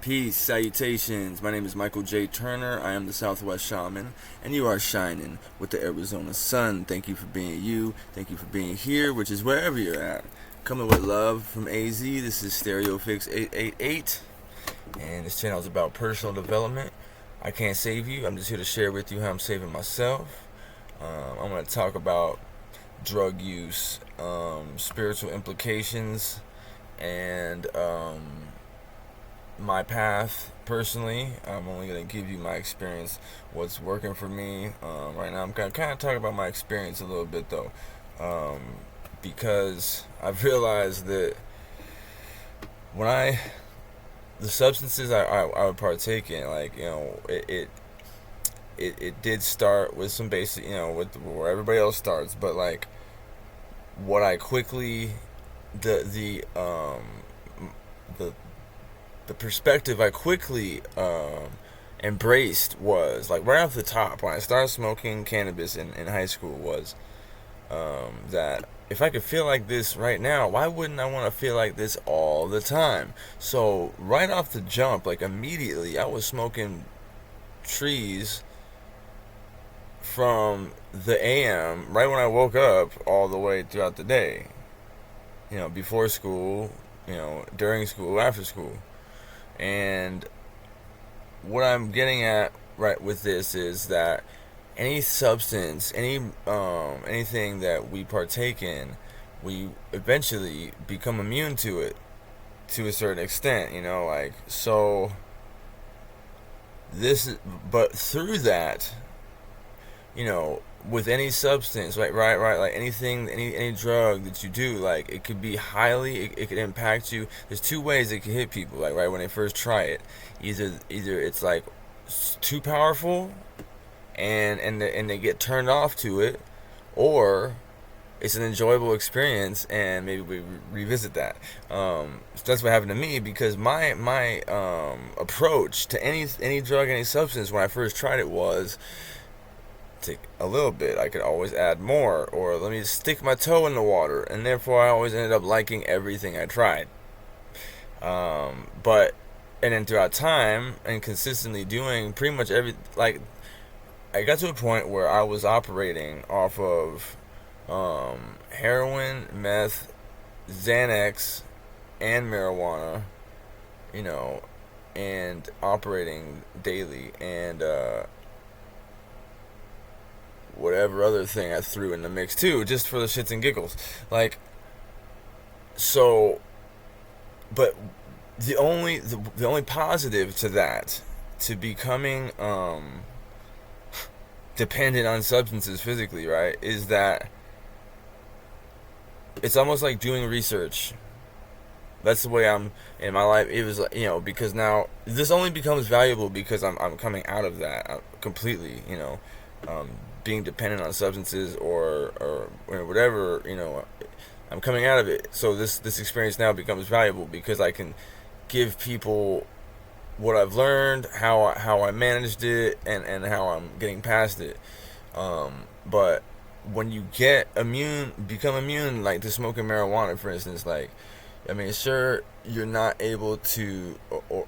Peace, salutations. My name is Michael J. Turner. I am the Southwest Shaman, and you are shining with the Arizona sun. Thank you for being you. Thank you for being here, which is wherever you're at. Coming with love from AZ. This is StereoPHX 888, and this channel is about personal development. I can't save you. I'm just here to share with you how I'm saving myself. I'm going to talk about drug use, spiritual implications, and my path personally. I'm only going to give you my experience, what's working for me right now. I'm going to kind of talk about my experience a little bit though, because I've realized that when the substances I would partake in, like, it did start with some basic, with where everybody else starts, but like what I quickly the perspective I quickly embraced was, like, right off the top when I started smoking cannabis in high school was that if I could feel like this right now, why wouldn't I want to feel like this all the time? So right off the jump, like immediately, I was smoking trees from the AM right when I woke up all the way throughout the day. Before school, during school, after school. And what I'm getting at right with this is that any substance, anything that we partake in, we eventually become immune to it to a certain extent, so but through that, with any substance, right, like anything, any drug that you do, like, it could be it could impact you. There's two ways it can hit people, like, right when they first try it. Either it's like too powerful and they get turned off to it, or it's an enjoyable experience and maybe we revisit that. So that's what happened to me, because my approach to any drug, any substance when I first tried it was take a little bit, I could always add more, or let me stick my toe in the water, and therefore I always ended up liking everything I tried. And then throughout time and consistently doing pretty much like, I got to a point where I was operating off of heroin, meth, Xanax, and marijuana, and operating daily, and whatever other thing I threw in the mix too, just for the shits and giggles. Like, so, but the only positive to that, to becoming dependent on substances physically, right, is that it's almost like doing research. That's the way I'm in my life. It was, because now this only becomes valuable because I'm coming out of that completely, being dependent on substances or whatever, I'm coming out of it. So this experience now becomes valuable because I can give people what I've learned, how I managed it, and how I'm getting past it. But when you become immune, like to smoking marijuana, for instance, like, I mean, sure, you're not able to,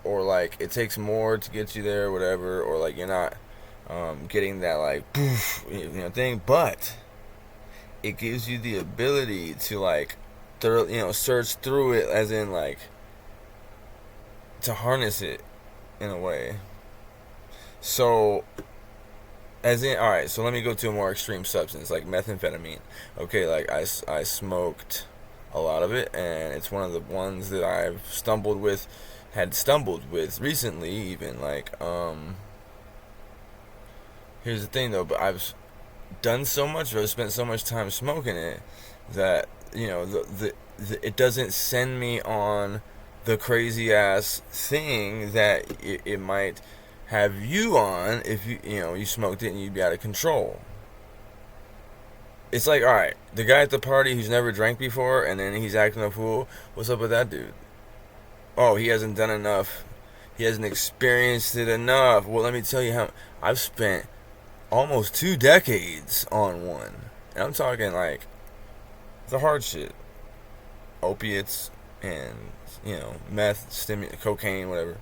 or like it takes more to get you there, or whatever, or like you're not getting that, like, poof, thing, but it gives you the ability to, like, thoroughly, search through it, as in, like, to harness it in a way. So, alright, so let me go to a more extreme substance, like methamphetamine. Okay, like, I smoked a lot of it, and it's one of the ones that I've had stumbled with recently, even, like, here's the thing though, but I've done so much, or I've spent so much time smoking it, that, it doesn't send me on the crazy ass thing that it might have you on if you smoked it and you'd be out of control. It's like, alright, the guy at the party who's never drank before and then he's acting a fool, what's up with that dude? Oh, he hasn't done enough. He hasn't experienced it enough. Well, let me tell you how I've spent almost 2 decades on one. And I'm talking, like, the hard shit. Opiates and, meth, cocaine, whatever.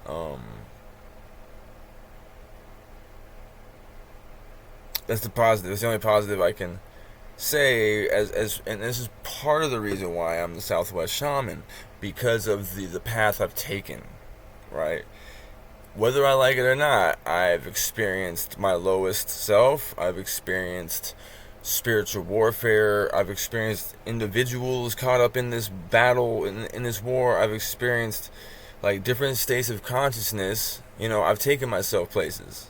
Um, that's the positive. It's the only positive I can say, and this is part of the reason why I'm the Southwest Shaman, because of the path I've taken, right? Whether I like it or not, I've experienced my lowest self. I've experienced spiritual warfare. I've experienced individuals caught up in this battle, in this war. I've experienced like different states of consciousness. I've taken myself places.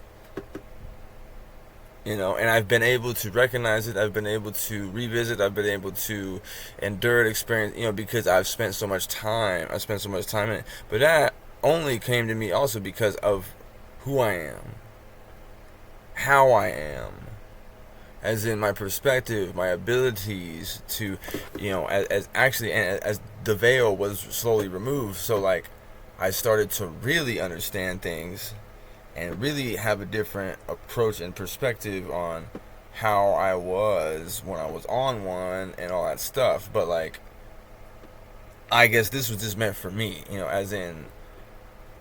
And I've been able to recognize it. I've been able to revisit. I've been able to endure it, experience, because I've spent so much time. I spent so much time in it. But that only came to me also because of who I am, how I am, as in my perspective, my abilities to, as the veil was slowly removed. So like, I started to really understand things and really have a different approach and perspective on how I was when I was on one and all that stuff. But like, I guess this was just meant for me, as in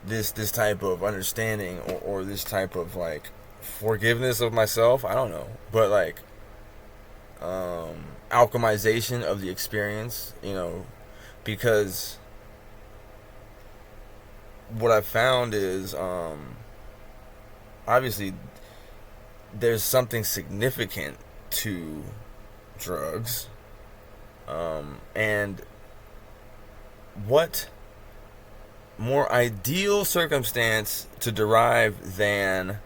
this type of understanding, or this type of like forgiveness of myself. I don't know, but like alchemization of the experience, because what I found is obviously there's something significant to drugs, and what more ideal circumstance to derive than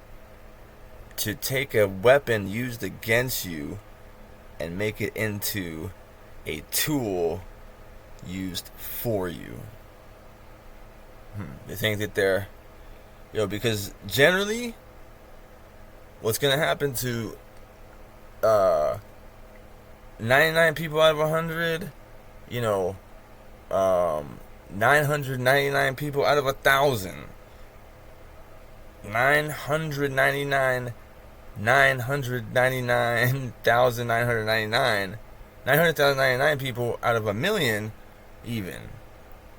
to take a weapon used against you and make it into a tool used for you. They think that they're, because generally what's going to happen to 99 people out of 100, 999 people out of 1,000, 999,999 people out of 1,000,000 even,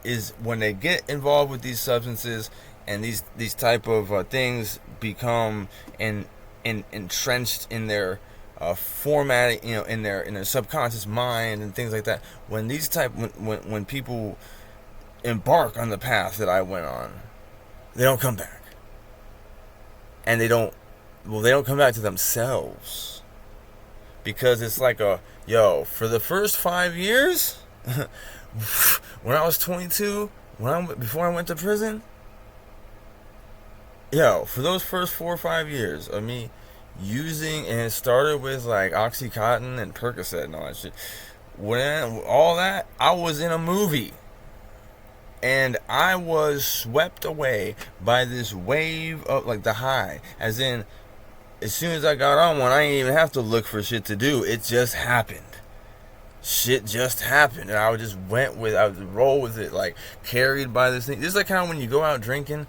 is when they get involved with these substances and these type of things become entrenched in their formatting, in their subconscious mind and things like that. When when people embark on the path that I went on, they don't come back, and they don't come back to themselves, because it's like for the first 5 years, when I was 22, before I went to prison, for those first 4 or 5 years of me using, and it started with like Oxycontin and Percocet and all that shit. When all that, I was in a movie, and I was swept away by this wave of like the high, as in, as soon as I got on one, I didn't even have to look for shit to do. It just happened. Shit just happened, and I would roll with it, like carried by this thing. This is like how when you go out drinking,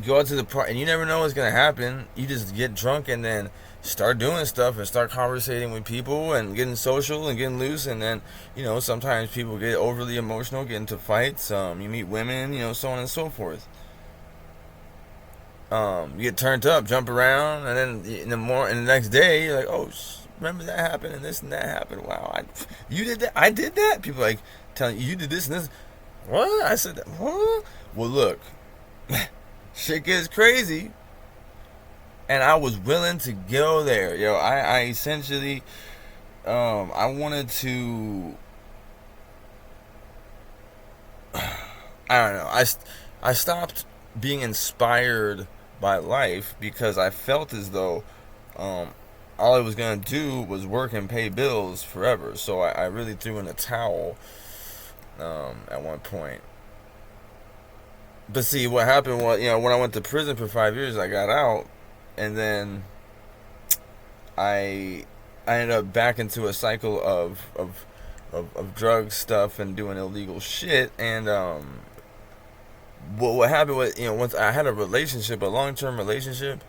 go out to the party, and you never know what's gonna happen. You just get drunk and then start doing stuff and start conversating with people and getting social and getting loose, and then sometimes people get overly emotional, get into fights. You meet women, so on and so forth. You get turned up, jump around, and then in the next day you're like, oh, remember that happened and this and that happened. Wow, you did that. I did that. People like telling you did this and this. What? I said that. What? Well, look. Shit gets crazy, and I was willing to go there. I essentially, I wanted to, I don't know, I stopped being inspired by life because I felt as though, all I was going to do was work and pay bills forever. So I really threw in a towel, at one point. But see, what happened was, when I went to prison for 5 years, I got out, and then I ended up back into a cycle of drug stuff and doing illegal shit. And what happened was, once I had a long-term relationship,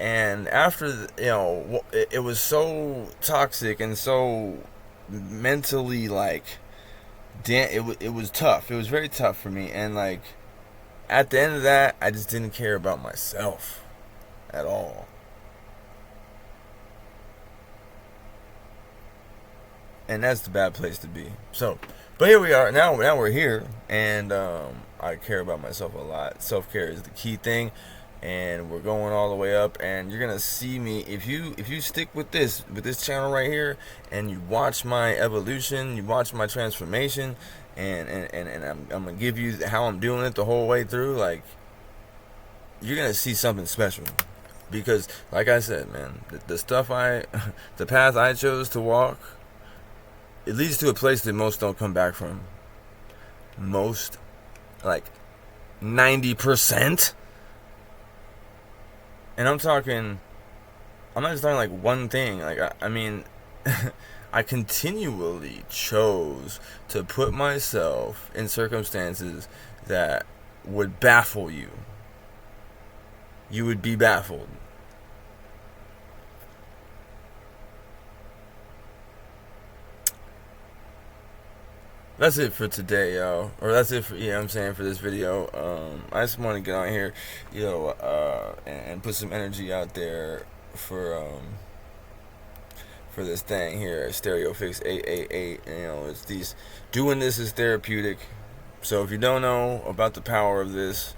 and after, it was so toxic and so mentally like, damn, it was tough. It was very tough for me, and like, at the end of that, I just didn't care about myself at all. And that's the bad place to be. So, but here we are. Now we're here, and I care about myself a lot. Self-care is the key thing, and we're going all the way up. And you're gonna see me if you stick with this channel right here, and you watch my evolution, you watch my transformation, and I'm gonna give you how I'm doing it the whole way through. Like, you're gonna see something special. Because, like I said, man, the stuff the path I chose to walk, it leads to a place that most don't come back from. Most, like 90%. And I'm not just talking like one thing. Like, I mean, I continually chose to put myself in circumstances that would baffle you. You would be baffled. That's it for today, y'all. Or that's it for, you know what I'm saying, for this video. I just want to get on here, and put some energy out there for this thing here, StereoPHX 888. It's these, doing this is therapeutic. So if you don't know about the power of this,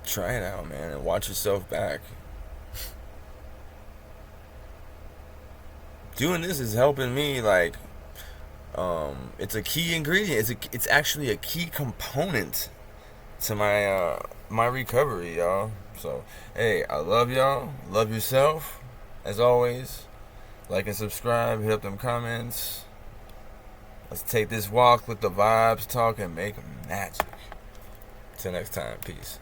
try it out, man, and watch yourself back. Doing this is helping me, like, it's a key ingredient. It's actually a key component to my recovery, y'all. So, hey, I love y'all. Love yourself. As always, like and subscribe. Hit up them comments. Let's take this walk with the vibes, talk, and make magic. Till next time, peace.